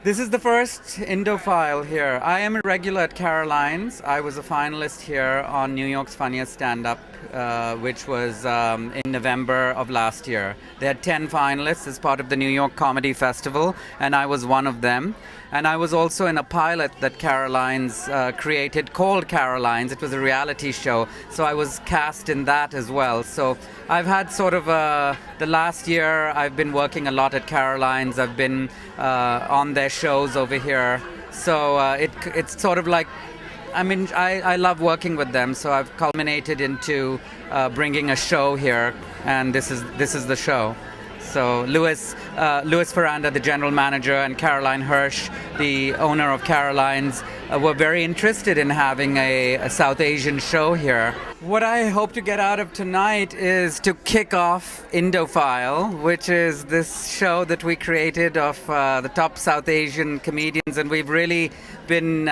This is the first Indophile here. I am a regular at Caroline's. I was a finalist here on New York's Funniest Stand-Up, which was in November of last year. They had 10 finalists as part of the New York Comedy Festival, and I was one of them. And I was also in a pilot that Caroline's created called Caroline's. It was a reality show, so I was cast in that as well. So I've had sort of the last year I've been working a lot at Caroline's. I've been on their shows over here. So it's sort of like, I love working with them, so I've culminated into bringing a show here, and this is the show. So Louis Ferranda, the general manager, and Caroline Hirsch, the owner of Caroline's, were very interested in having a South Asian show here. What I hope to get out of tonight is to kick off Indophile, which is this show that we created of the top South Asian comedians, and we've really been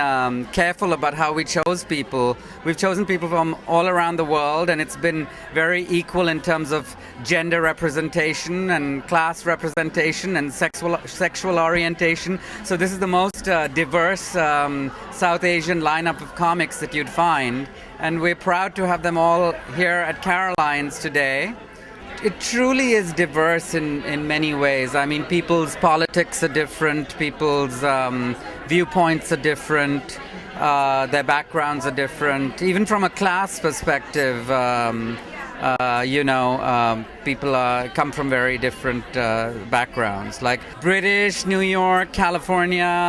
careful about how we chose people. We've chosen people from all around the world, and it's been very equal in terms of gender representation and class representation and sexual orientation. So this is the most diverse South Asian lineup of comics that you'd find, and we're proud to have them all here at Caroline's today. It truly is diverse in many ways. I mean, people's politics are different, people's viewpoints are different, their backgrounds are different. Even from a class perspective, people come from very different backgrounds, like British, New York, California,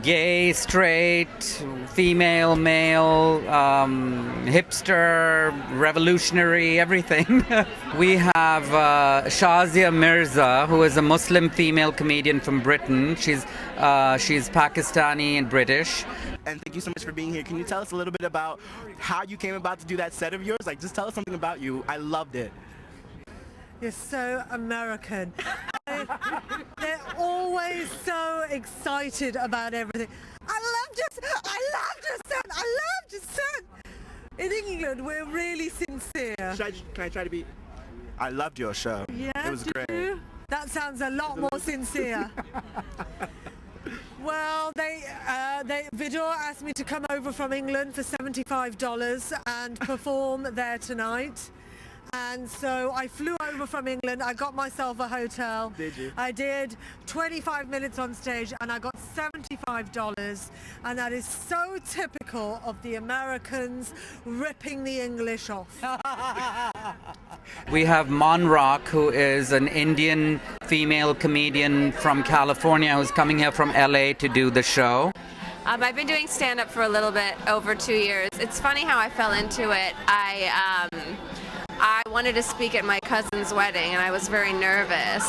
gay, straight, female, male, hipster, revolutionary, everything. We have Shazia Mirza, who is a Muslim female comedian from Britain. She's Pakistani and British. And thank you so much for being here. Can you tell us a little bit about how you came about to do that set of yours? Like, just tell us something about you. I loved it. You're so American. They're always so excited about everything. I loved your set. In England, we're really sincere. Can I try to be? I loved your show. Yeah, it was great. You? That sounds a lot more sincere. Well, Vidor asked me to come over from England for $75 and perform there tonight. And so I flew over from England, I got myself a hotel. Did you? I did 25 minutes on stage and I got $75, and that is so typical of the Americans ripping the English off. We have Mon Rock, who is an Indian female comedian from California who's coming here from LA to do the show. I've been doing stand-up for a little bit over 2 years. It's funny how I fell into it. I wanted to speak at my cousin's wedding, and I was very nervous.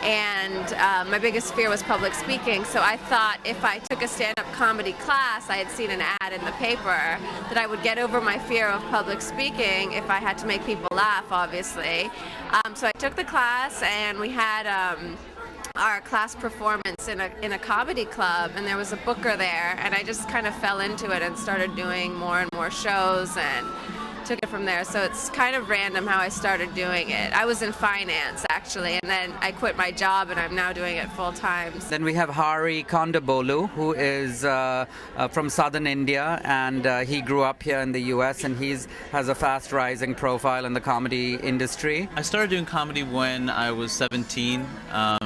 And my biggest fear was public speaking, so I thought if I took a stand-up comedy class, I had seen an ad in the paper, that I would get over my fear of public speaking if I had to make people laugh, obviously. So I took the class, and we had our class performance in a comedy club, and there was a booker there, and I just kind of fell into it and started doing more and more shows and took it from there. So it's kind of random how I started doing it. I was in finance, actually, and then I quit my job, and I'm now doing it full time. Then we have Hari Kondabolu, who is from southern India, and he grew up here in the US, and has a fast rising profile in the comedy industry. I started doing comedy when I was 17. I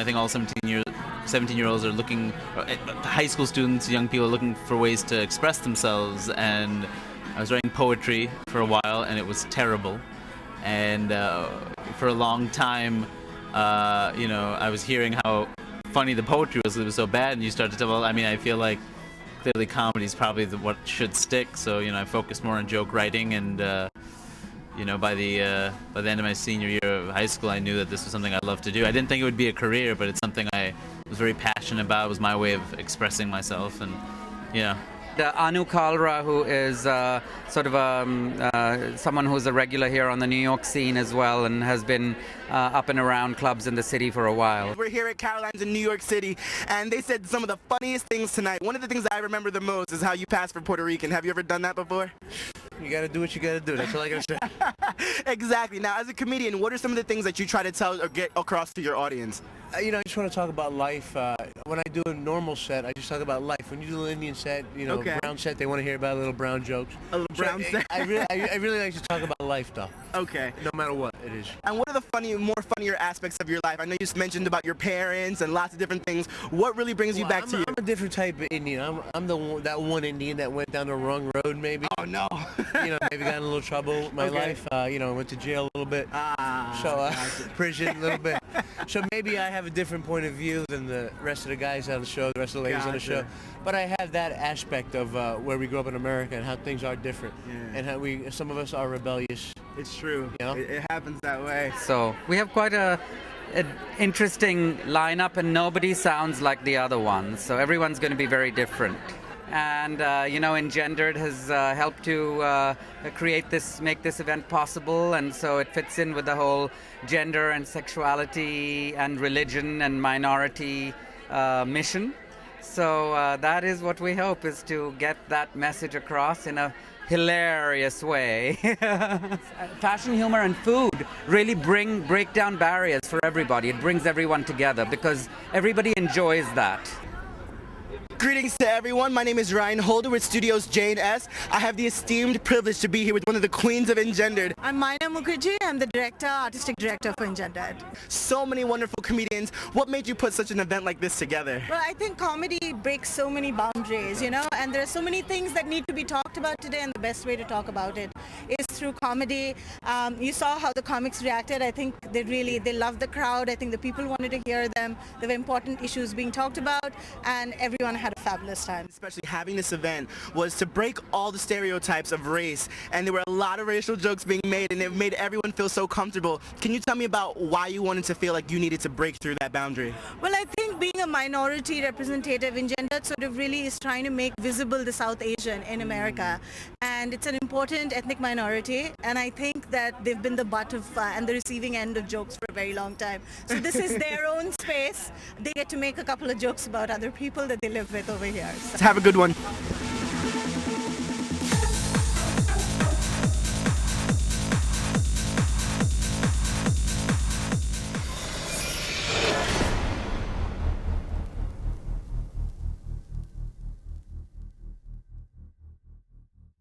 think all 17-year-olds are looking, high school students, young people are looking for ways to express themselves, and I was writing poetry for a while, and it was terrible. And for a long time, I was hearing how funny the poetry was. It was so bad, and you start to tell, well, I feel like clearly comedy is probably what should stick. So, I focused more on joke writing, and by the end of my senior year of high school, I knew that this was something I loved to do. I didn't think it would be a career, but it's something I was very passionate about. It was my way of expressing myself, and Anu Kalra, who is sort of someone who's a regular here on the New York scene as well, and has been up and around clubs in the city for a while. We're here at Caroline's in New York City, and they said some of the funniest things tonight. One of the things I remember the most is how you passed for Puerto Rican. Have you ever done that before? You gotta do what you gotta do. That's all I gotta say. Exactly. Now, as a comedian, what are some of the things that you try to tell or get across to your audience? I just want to talk about life. When I do a normal set, I just talk about life. When you do an Indian set, Okay. brown set, they want to hear about little brown jokes. A little brown set. I really like to talk about life, though. Okay. No matter what it is. And what are the more funnier aspects of your life? I know you just mentioned about your parents and lots of different things. What really brings you back to you? I'm a different type of Indian. I'm that one Indian that went down the wrong road, maybe. Oh no. Maybe got in a little trouble with my Okay. life. Went to jail a little bit. Prison a little bit. So maybe I have a different point of view than the rest of the guys on the show, the rest of the ladies on the show. Gotcha. But I have that aspect of where we grew up in America and how things are different, and how some of us are rebellious. It's true. You know? It happens that way. So we have quite an interesting lineup, and nobody sounds like the other one. So everyone's going to be very different. And Engendered has helped to make this event possible, and so it fits in with the whole gender and sexuality and religion and minority mission. So that is what we hope, is to get that message across in a hilarious way. Fashion, humor, and food really break down barriers for everybody. It brings everyone together because everybody enjoys that. Greetings to everyone. My name is Ryan Holder with Studios Jane S. I have the esteemed privilege to be here with one of the queens of Engendered. I'm Maina Mukherjee. I'm the artistic director for Engendered. So many wonderful comedians. What made you put such an event like this together? Well, I think comedy breaks so many boundaries, and there are so many things that need to be talked about today, and the best way to talk about it is through comedy. You saw how the comics reacted. I think they loved the crowd. I think the people wanted to hear them. There were important issues being talked about, and everyone had a fabulous time. Especially having this event was to break all the stereotypes of race, and there were a lot of racial jokes being made, and it made everyone feel so comfortable. Can you tell me about why you wanted to feel like you needed to break through that boundary? Well, I think being a minority representative, Engendered sort of really is trying to make visible the South Asian in America, and it's an important ethnic minority, and I think that they've been the butt of and the receiving end of jokes for a very long time. So this is their own space. They get to make a couple of jokes about other people that they live with over here. So. Have a good one.